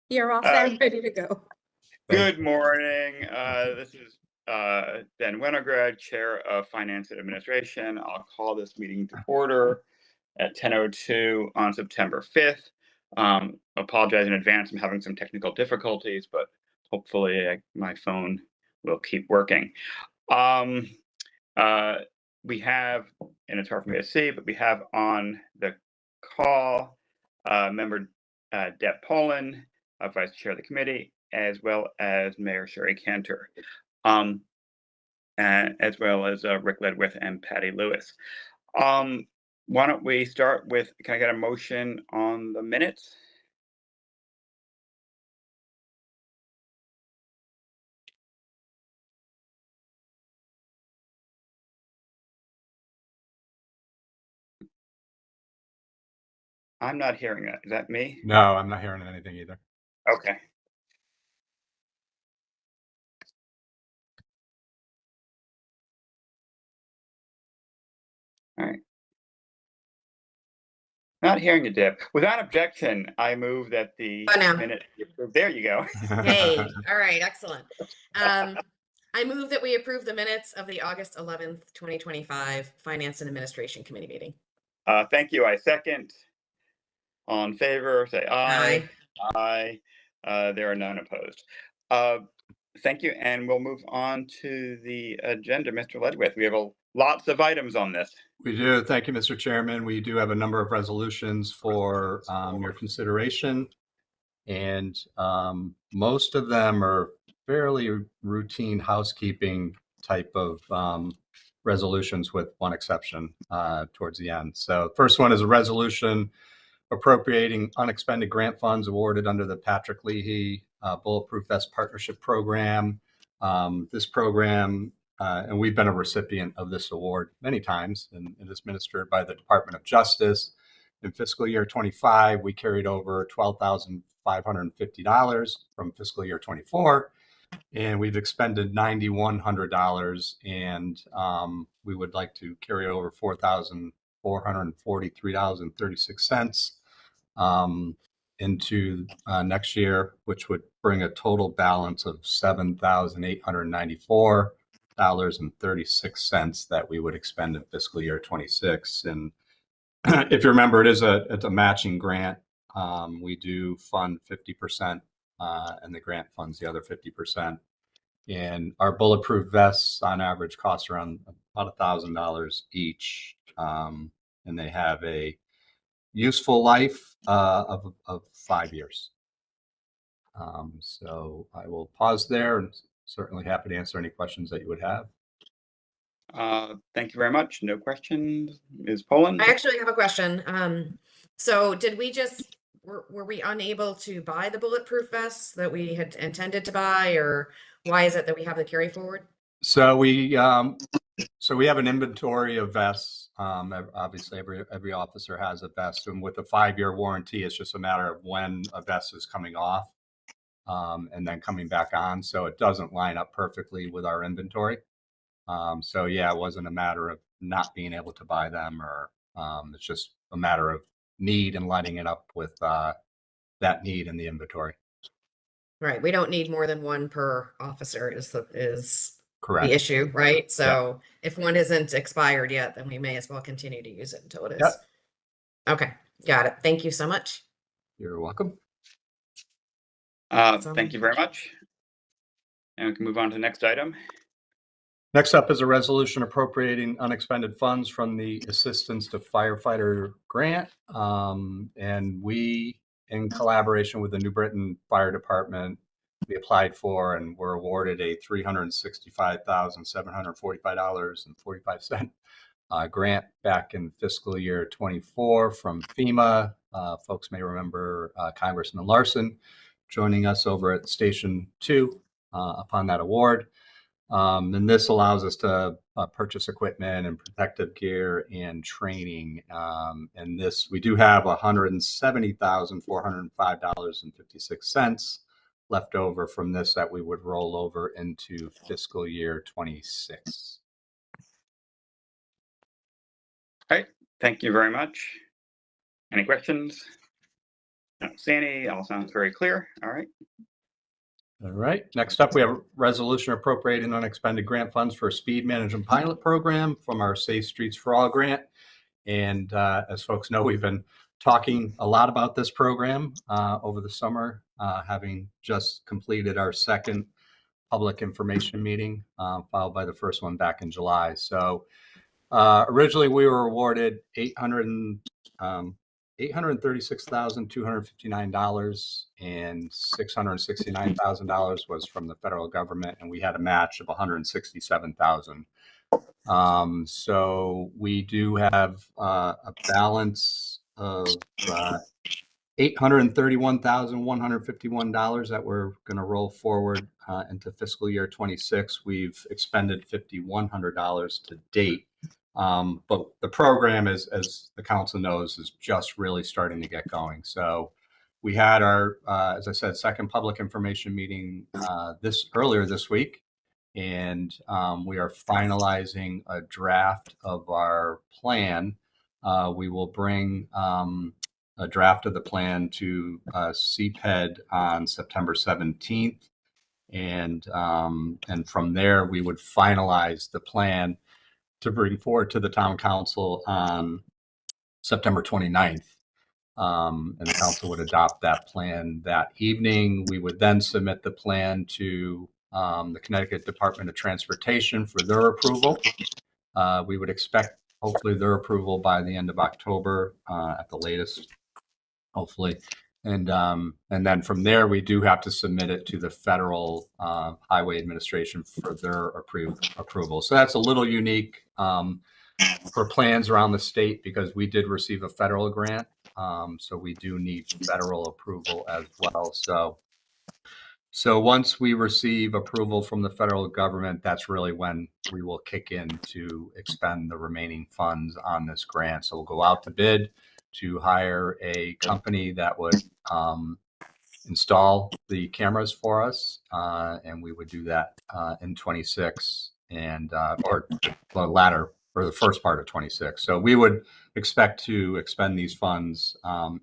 You're all set, ready to go. Good morning. This is Ben Winograd, Chair of Finance and Administration. I'll call this meeting to order at 10:02 on September 5th. Apologize in advance. I'm having some technical difficulties, but hopefully my phone will keep working. We have, and it's hard for me to see, but we have on the call member Deb Poland, Vice Chair of the committee, as well as Mayor Sherry Cantor, as well as Rick Ledwith and Patty Lewis. Why don't we start with, can I get a motion on the minutes? I'm not hearing it. Is that me? No, I'm not hearing anything either. Okay. All right. Not hearing you, Deb. Without objection, I move that the minute. There you go. Hey, all right, excellent. I move that we approve the minutes of the August 11th, 2025 Finance and Administration Committee meeting. Thank you. I second. All in favor, say aye. Aye. Aye. There are none opposed. Thank you, and we'll move on to the agenda, Mr. Ledwith. We have lots of items on this. We do. Thank you, Mr. Chairman. We do have a number of resolutions for your consideration, and most of them are fairly routine housekeeping type of resolutions, with one exception towards the end. So the first one is a resolution appropriating unexpended grant funds awarded under the Patrick Leahy Bulletproof Vest Partnership Program. This program, and we've been a recipient of this award many times, and it is administered by the Department of Justice. In fiscal year 25, we carried over $12,550 from fiscal year 24, and we've expended $9,100, and we would like to carry over $4,443.36 into next year, which would bring a total balance of $7,894.36 that we would expend in fiscal year 26. And if you remember, it's a matching grant. We do fund 50%, and the grant funds the other 50%. And our bulletproof vests on average cost around about $1,000 each, and they have a useful life of 5 years. So I will pause there, and certainly happy to answer any questions that you would have. Thank you very much. No questions. Ms. Poland? I actually have a question. So did we just, were we unable to buy the bulletproof vests that we had intended to buy, or why is it that we have the carry forward? So we have an inventory of vests. Obviously, every officer has a vest, and with a 5-year warranty, it's just a matter of when a vest is coming off and then coming back on. So it doesn't line up perfectly with our inventory. So yeah, it wasn't a matter of not being able to buy them, or it's just a matter of need and lining it up with that need in the inventory. Right. We don't need more than one per officer is correct. The issue, right? So if one isn't expired yet, then we may as well continue to use it until it is. Yep. Okay, got it. Thank you so much. You're welcome. Thank you very much. And we can move on to the next item. Next up is a resolution appropriating unexpended funds from the Assistance to Firefighter Grant. And we, in collaboration with the New Britain Fire Department, we applied for and were awarded a $365,745.45 grant back in fiscal year 24 from FEMA. Folks may remember Congressman Larson joining us over at Station 2 upon that award. And this allows us to purchase equipment and protective gear and training. And this, we do have $170,405.56 left over from this that we would roll over into fiscal year 26. All right, thank you very much. Any questions? No, Sandy, all sounds very clear. All right. All right. Next up, we have a resolution appropriating unexpended grant funds for a speed management pilot program from our Safe Streets for All grant. And as folks know, we've been talking a lot about this program over the summer, having just completed our second public information meeting, followed by the first one back in July. So originally we were awarded $836,259, and $669,000 was from the federal government, and we had a match of $167,000. So we do have a balance of $831,151 that we're going to roll forward into fiscal year 26. We've expended $5,100 to date. But the program, as the council knows, is just really starting to get going. So we had our, as I said, second public information meeting earlier this week, and we are finalizing a draft of our plan. We will bring a draft of the plan to CPED on September 17th, and from there we would finalize the plan to bring forward to the town council on September 29th. And the council would adopt that plan that evening. We would then submit the plan to the Connecticut Department of Transportation for their approval. We would expect hopefully their approval by the end of October at the latest, hopefully. And then from there, we do have to submit it to the Federal Highway Administration for their approval. So that's a little unique for plans around the state, because we did receive a federal grant. So we do need federal approval as well. So once we receive approval from the federal government, that's really when we will kick in to expend the remaining funds on this grant. So we'll go out to bid to hire a company that would install the cameras for us, and we would do that in 26 and or the latter or the first part of 26. So we would expect to expend these funds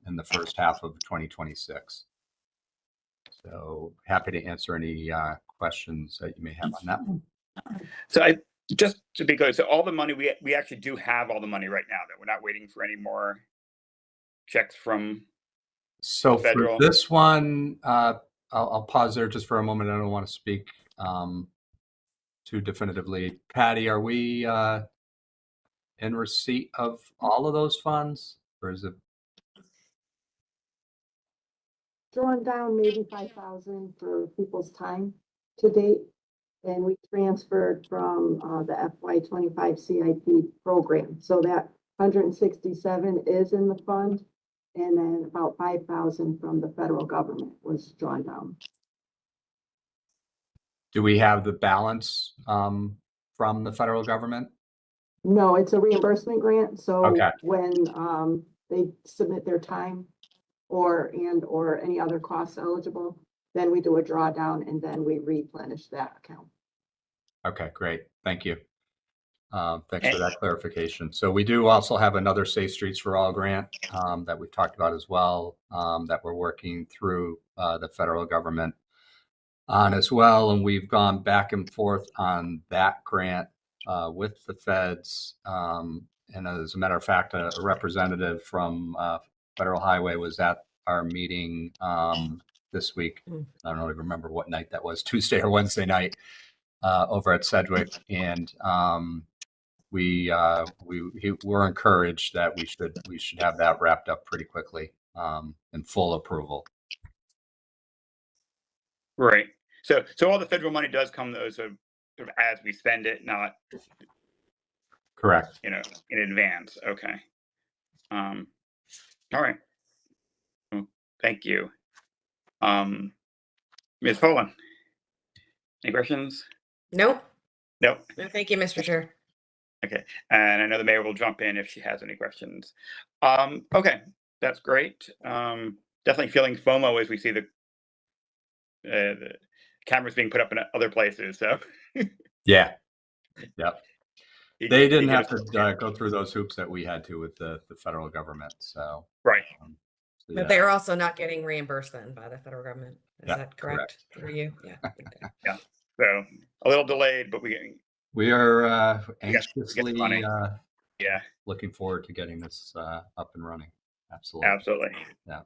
in the first half of 2026. So happy to answer any questions that you may have on that one. So just to be clear, so all the money, we actually do have all the money right now, that we're not waiting for any more checks from So federal. for this one, I'll pause there just for a moment. I don't want to speak too definitively. Patty, are we in receipt of all of those funds, or is it? Drawn down maybe 5,000 for people's time to date. And we transferred from the FY25 CIP program. So that 167 is in the fund. And then about 5,000 from the federal government was drawn down. Do we have the balance from the federal government? No, it's a reimbursement grant. So Okay. when they submit their time or any other costs eligible, then we do a drawdown and then we replenish that account. Okay, great. Thank you. Thanks for that clarification. So we do also have another Safe Streets for All grant that we've talked about as well, that we're working through the federal government on as well. And we've gone back and forth on that grant with the feds. And as a matter of fact, a representative from Federal Highway was at our meeting this week. I don't even remember what night that was, Tuesday or Wednesday night, over at Sedgwick. And we were encouraged that we should have that wrapped up pretty quickly in full approval. Right. So all the federal money does come though, sort of as we spend it, not Correct. in advance. Okay. All right. Well, thank you. Ms. Poland, any questions? Nope. No. No, thank you, Mr. Chair. Okay. And I know the mayor will jump in if she has any questions. Okay, that's great. Definitely feeling FOMO as we see the cameras being put up in other places. So yeah. Yep. They didn't have to go through those hoops that we had to with the federal government. So right. But they're also not getting reimbursed then by the federal government. Is Yeah, that correct for you? Yeah. Okay. Yeah. So a little delayed, but we are get anxiously money. Yeah, looking forward to getting this up and running. Absolutely. absolutely. Yeah.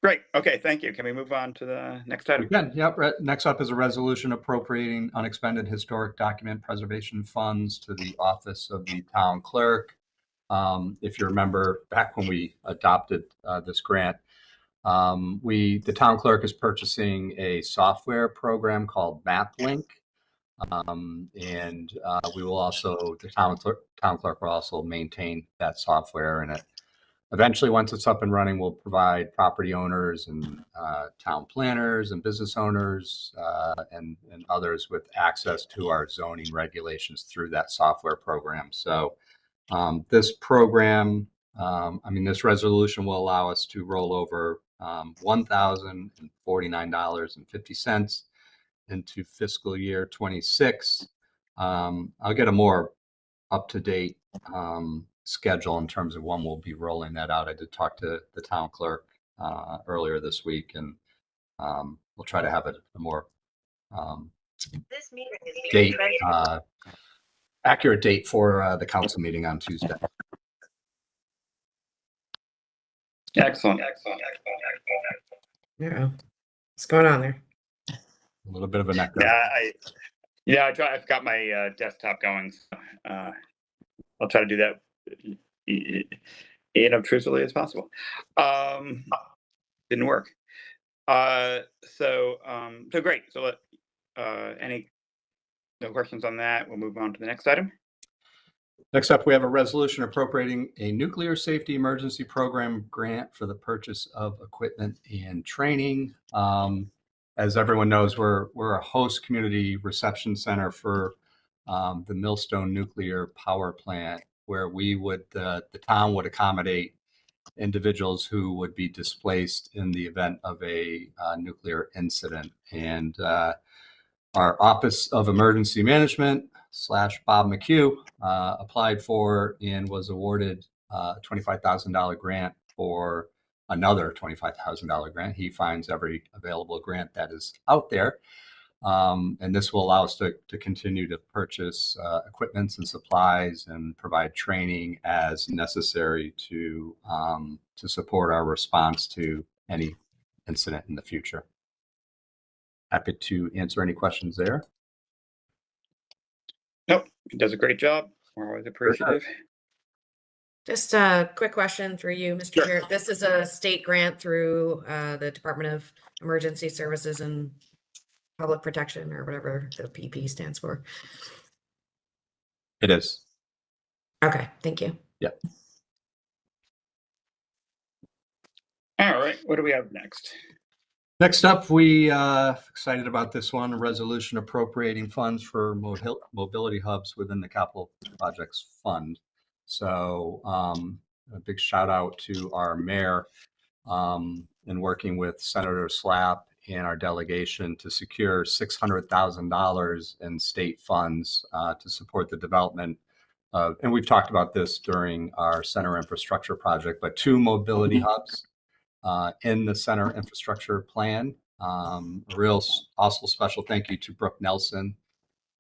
Great. Okay. Thank you. Can we move on to the next item? Again, yep. Next up is a resolution appropriating unexpended historic document preservation funds to the office of the town clerk. If you remember back when we adopted this grant, the town clerk is purchasing a software program called MapLink. And we will also, the town clerk will also maintain that software, and it eventually, once it's up and running, we'll provide property owners and town planners and business owners and others with access to our zoning regulations through that software program. So this program, this resolution will allow us to roll over $1,049.50 into fiscal year 26. I'll get a more up-to-date schedule in terms of when we'll be rolling that out. I did talk to the town clerk earlier this week, and we'll try to have a more date, accurate date for the council meeting on Tuesday. Excellent. Yeah. What's going on there? A little bit of an echo. I've got my desktop going. So, I'll try to do that obtrusively as possible. Didn't work. So great. So any no questions on that? We'll move on to the next item. Next up, we have a resolution appropriating a nuclear safety emergency program grant for the purchase of equipment and training. As everyone knows, we're a host community reception center for the Millstone nuclear power plant, where the town would accommodate individuals who would be displaced in the event of a nuclear incident. And our Office of Emergency Management / Bob McHugh applied for and was awarded a $25,000 grant for another $25,000 grant. He finds every available grant that is out there. And this will allow us to continue to purchase equipments and supplies and provide training as necessary to support our response to any incident in the future. Happy to answer any questions there. Nope, he does a great job. We're always appreciative. Just a quick question through you, Mr. Sure. Chair. This is a state grant through the Department of Emergency Services and Public Protection, or whatever the PP stands for. It is. Okay, thank you. Yep. All right, what do we have next? Next up, we excited about this one, a resolution appropriating funds for mobility hubs within the Capital Projects Fund. So a big shout out to our mayor in working with Senator Slapp and our delegation to secure $600,000 in state funds to support the development of, and we've talked about this during our center infrastructure project, but 2 mobility hubs in the center infrastructure plan. A real also special thank you to Brooke Nelson,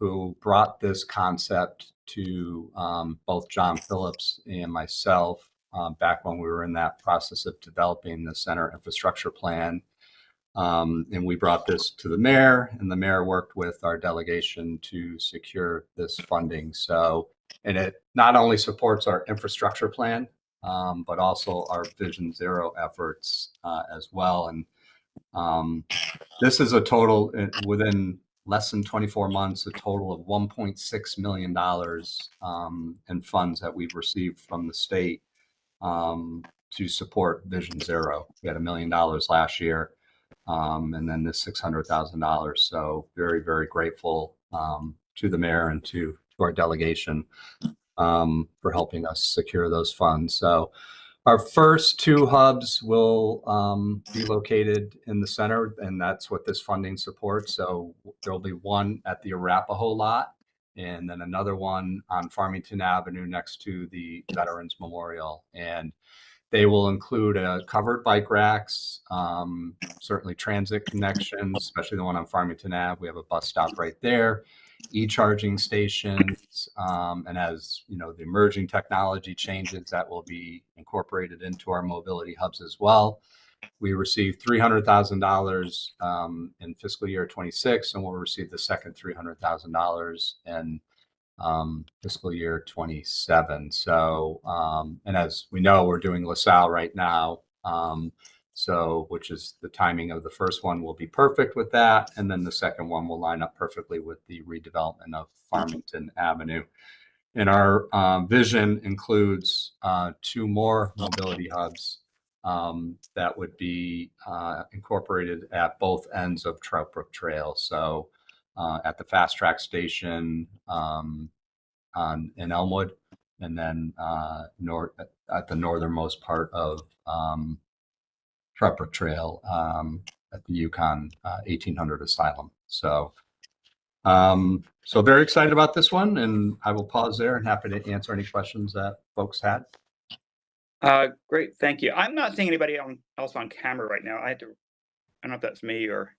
who brought this concept to both John Phillips and myself back when we were in that process of developing the center infrastructure plan. And we brought this to the mayor, and the mayor worked with our delegation to secure this funding. So, and it not only supports our infrastructure plan, but also our Vision Zero efforts as well. And this is a total, within less than 24 months, a total of $1.6 million in funds that we've received from the state to support Vision Zero. We had $1 million last year, and then this $600,000. So very, very grateful to the mayor and to our delegation for helping us secure those funds. So our first 2 hubs will be located in the center, and that's what this funding supports. So there'll be one at the Arapahoe lot, and then another one on Farmington Avenue next to the Veterans Memorial. And They will include covered bike racks, certainly transit connections, especially the one on Farmington Ave. We have a bus stop right there, e-charging stations, and as you know, the emerging technology changes, that will be incorporated into our mobility hubs as well. We received $300,000 in fiscal year 26, and we'll receive the second $300,000 in fiscal year 27. So, and as we know, we're doing LaSalle right now. So, which is the timing of the first one will be perfect with that. And then the second one will line up perfectly with the redevelopment of Farmington Avenue. And our vision includes 2 more mobility hubs that would be incorporated at both ends of Trout Brook Trail. So at the fast track station in Elmwood, and then at the northernmost part of Trout Brook Trail at the Yukon 1800 Asylum. So so very excited about this one, and I will pause there and happy to answer any questions that folks had. Great, thank you. I'm not seeing anybody else on camera right now. I don't know if that's me or.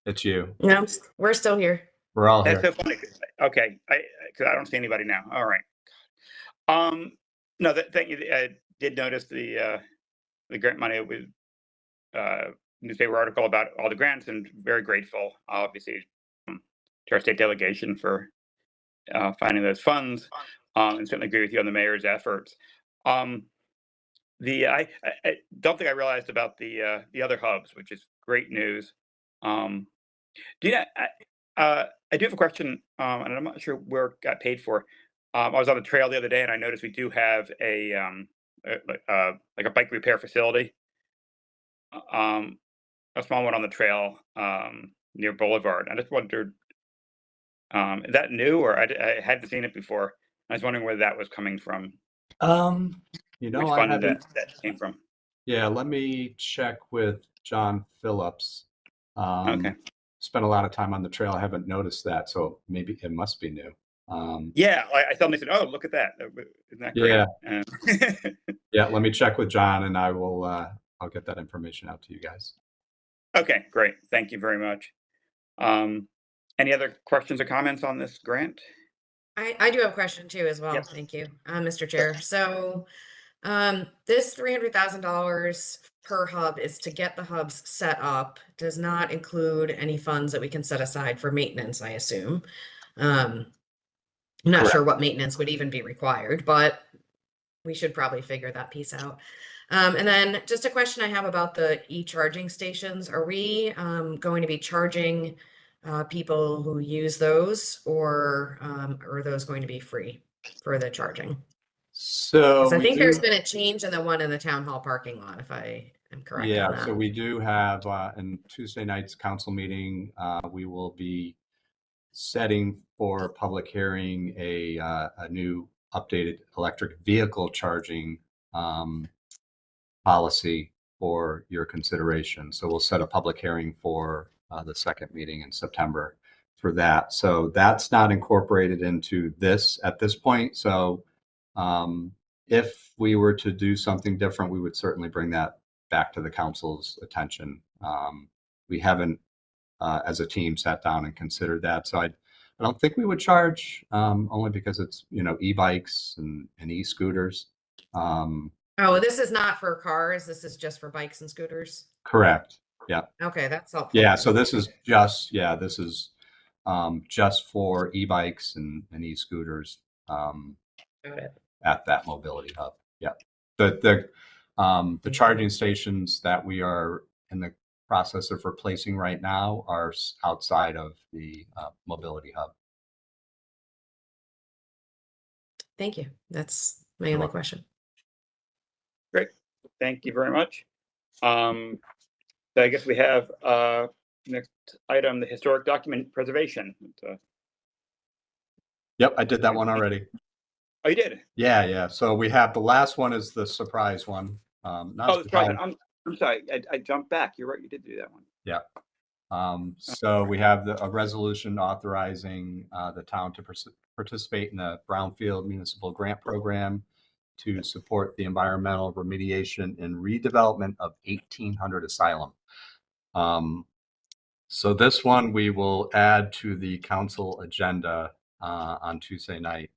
It's you. No, we're still here. We're all That's here. so funny. Okay, because I don't see anybody now. All right. No, thank you. I did notice the grant money with newspaper article about all the grants, and very grateful, obviously, to our state delegation for finding those funds, and certainly agree with you on the mayor's efforts. I don't think I realized about the other hubs, which is great news. Do you know, I do have a question, and I'm not sure where it got paid for. I was on the trail the other day, and I noticed we do have a bike repair facility, a small one on the trail near Boulevard. I just wondered, is that new, or I hadn't seen it before? I was wondering where that was coming from. You know, Which I fund haven't. that came from. Yeah, let me check with John Phillips. Okay. Spent a lot of time on the trail. I haven't noticed that, so maybe it must be new. Yeah, I suddenly said, "Oh, look at that! Isn't that great?" Yeah. Yeah, let me check with John, and I will. I'll get that information out to you guys. Okay, great. Thank you very much. Any other questions or comments on this grant? I do have a question too as well. Yes. Thank you, Mr. Chair. So this $300,000 per hub is to get the hubs set up, does not include any funds that we can set aside for maintenance, I assume. I'm not Correct. sure what maintenance would even be required, but we should probably figure that piece out. And then just a question I have about the e-charging stations. Are we going to be charging people who use those, or are those going to be free for the charging? So I we think there's do. been a change in the one in the town hall parking lot, if I am correct on Yeah, that. so we do have in Tuesday night's council meeting, we will be setting for public hearing a new updated electric vehicle charging policy for your consideration. So we'll set a public hearing for the second meeting in September for that. So that's not incorporated into this at this point. So if we were to do something different, we would certainly bring that back to the council's attention. We haven't, as a team, sat down and considered that. So I don't think we would charge, only because it's, you know, e-bikes and e-scooters. Oh, this is not for cars. This is just for bikes and scooters. Correct. Yeah. Okay, that's helpful. Yeah. So this is just, just for e-bikes and e-scooters Got it. at that mobility hub. Yeah. The charging stations that we are in the process of replacing right now are outside of the mobility hub. Thank you. That's my You're only welcome. question. Great. Thank you very much. So I guess we have next item, the historic document preservation. Yep, I did that one already. Oh, you did? Yeah. So we have the last one is the surprise one. Oh, that's right. I'm sorry. I jumped back. You're right. You did do that one. Yeah. So we have a resolution authorizing the town to participate in the Brownfield Municipal Grant Program to support the environmental remediation and redevelopment of 1800 Asylum. So this one we will add to the council agenda on Tuesday night.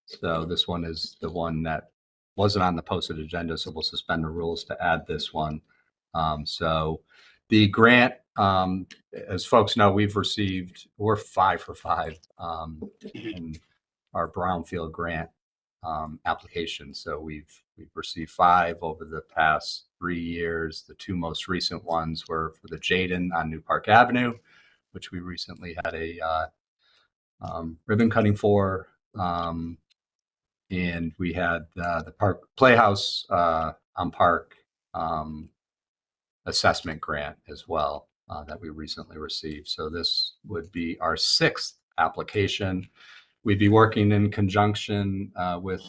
So this one is the one that wasn't on the posted agenda, so we'll suspend the rules to add this one. So the grant, as folks know, we're 5 for 5 in our Brownfield grant application. So we've received 5 over the past 3 years. The 2 most recent ones were for the Jaden on New Park Avenue, which we recently had a ribbon cutting for. And we had the Park Playhouse on Park assessment grant as well that we recently received. So this would be our 6th application. We'd be working in conjunction with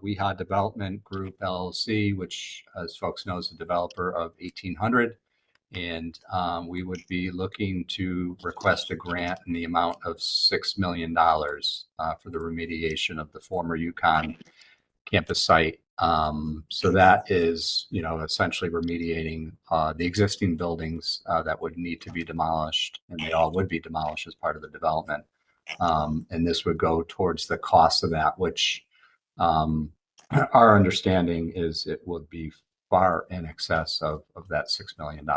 Leahy Development Group LLC, which, as folks know, is the developer of 1800. And we would be looking to request a grant in the amount of $6 million for the remediation of the former Yukon campus site. So that is, essentially remediating the existing buildings that would need to be demolished, and they all would be demolished as part of the development. And this would go towards the cost of that, which our understanding is it would be far in excess of that $6 million.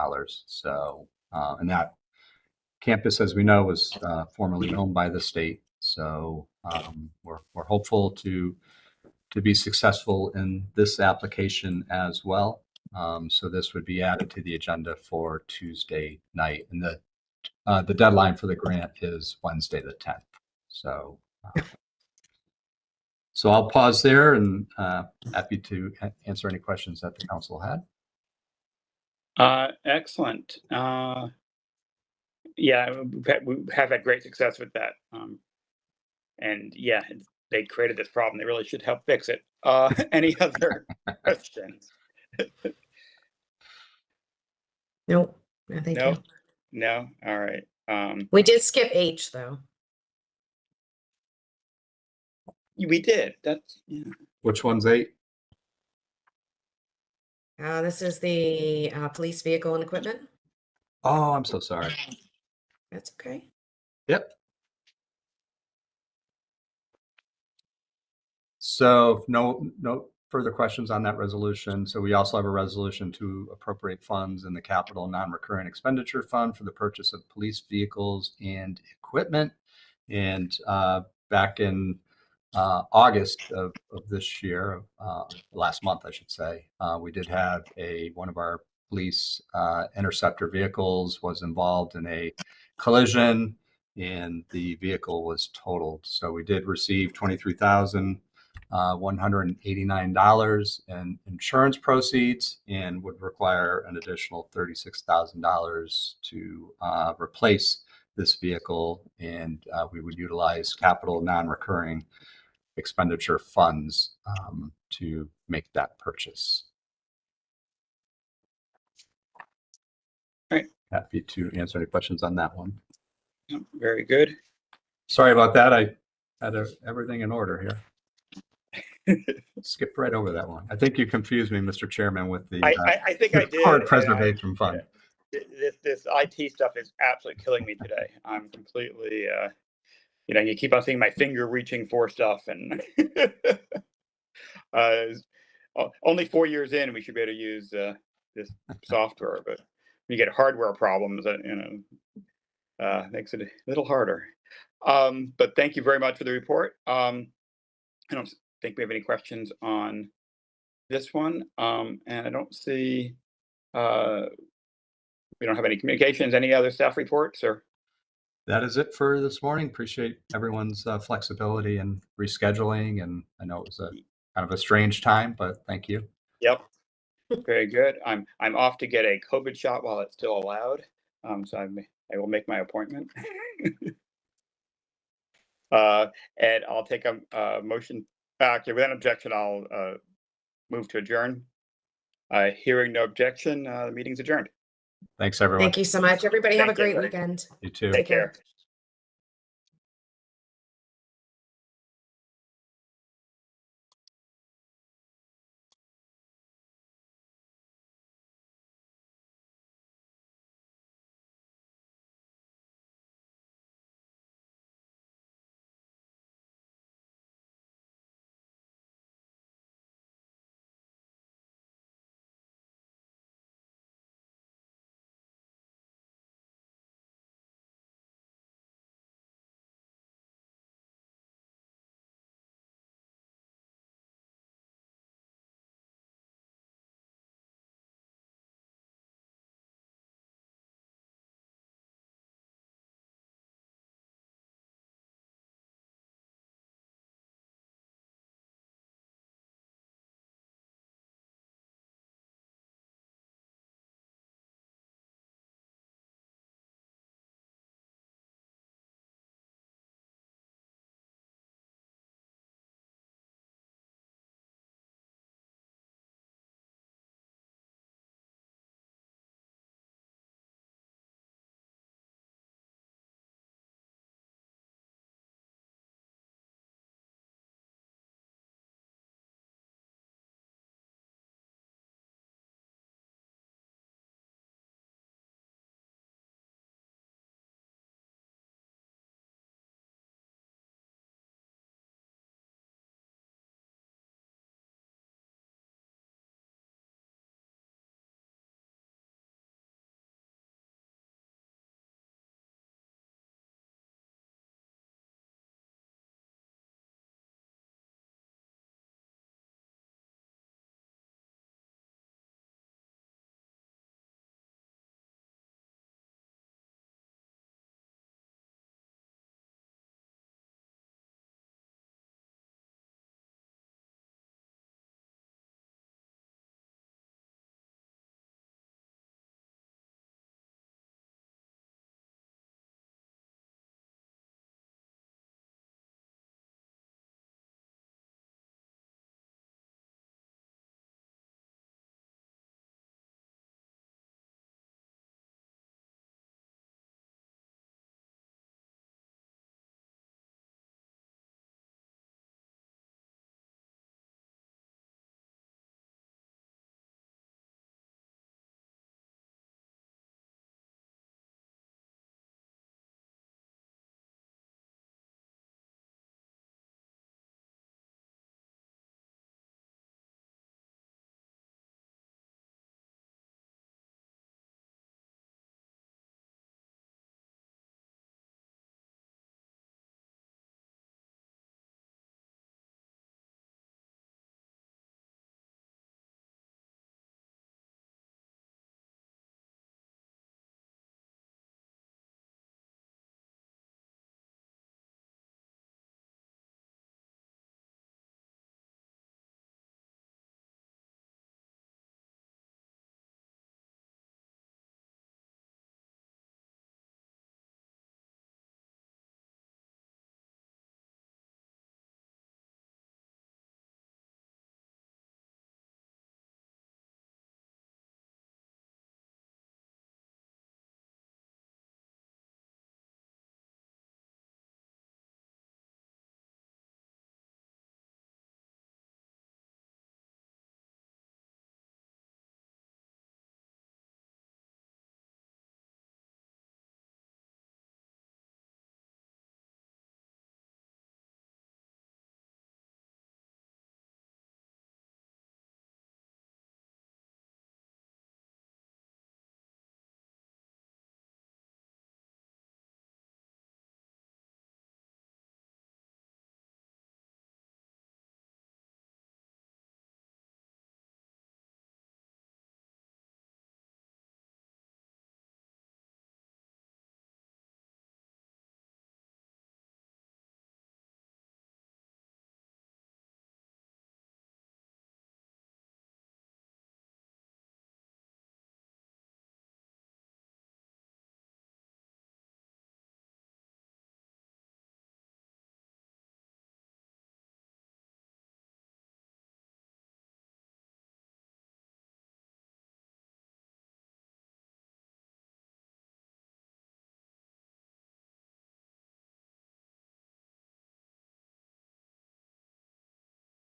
So, and that campus, as we know, was formerly owned by the state. So we're hopeful to be successful in this application as well. So this would be added to the agenda for Tuesday night, and the deadline for the grant is Wednesday the 10th. So I'll pause there and happy to answer any questions that the council had. Excellent. Yeah, we have had great success with that. And yeah, they created this problem. They really should help fix it. Any other questions? Nope. No, thank you. No. All right. We did skip H though. We did. That's yeah. Which one's 8? This is the police vehicle and equipment. Oh, I'm so sorry. That's okay. Yep. So no further questions on that resolution. So we also have a resolution to appropriate funds in the capital non-recurring expenditure fund for the purchase of police vehicles and equipment. And back in August of this year, last month, I should say, we did have one of our police interceptor vehicles was involved in a collision, and the vehicle was totaled. So we did receive $23,189 in insurance proceeds, and would require an additional $36,000 to replace this vehicle. And we would utilize capital non-recurring expenditure funds to make that purchase. Right. Happy to answer any questions on that one. Very good. Sorry about that. I had everything in order here. Skipped right over that one. I think you confused me, Mr. Chairman, with the I think I did. Court Preservation Fund. This IT stuff is absolutely killing me today. I'm completely, you keep on seeing my finger reaching for stuff, and only 4 years in, we should be able to use this software. But when you get hardware problems, makes it a little harder. But thank you very much for the report. I don't think we have any questions on this one, and I don't see. We don't have any communications. Any other staff reports or? That is it for this morning. Appreciate everyone's flexibility and rescheduling. And I know it was a kind of a strange time, but thank you. Yep. Very good. I'm off to get a COVID shot while it's still allowed. So I will make my appointment. And I'll take a motion. Okay, without objection, I'll move to adjourn. Hearing no objection, the meeting's adjourned. Thanks, everyone. Thank you so much. Everybody have a great weekend. You too. Take care.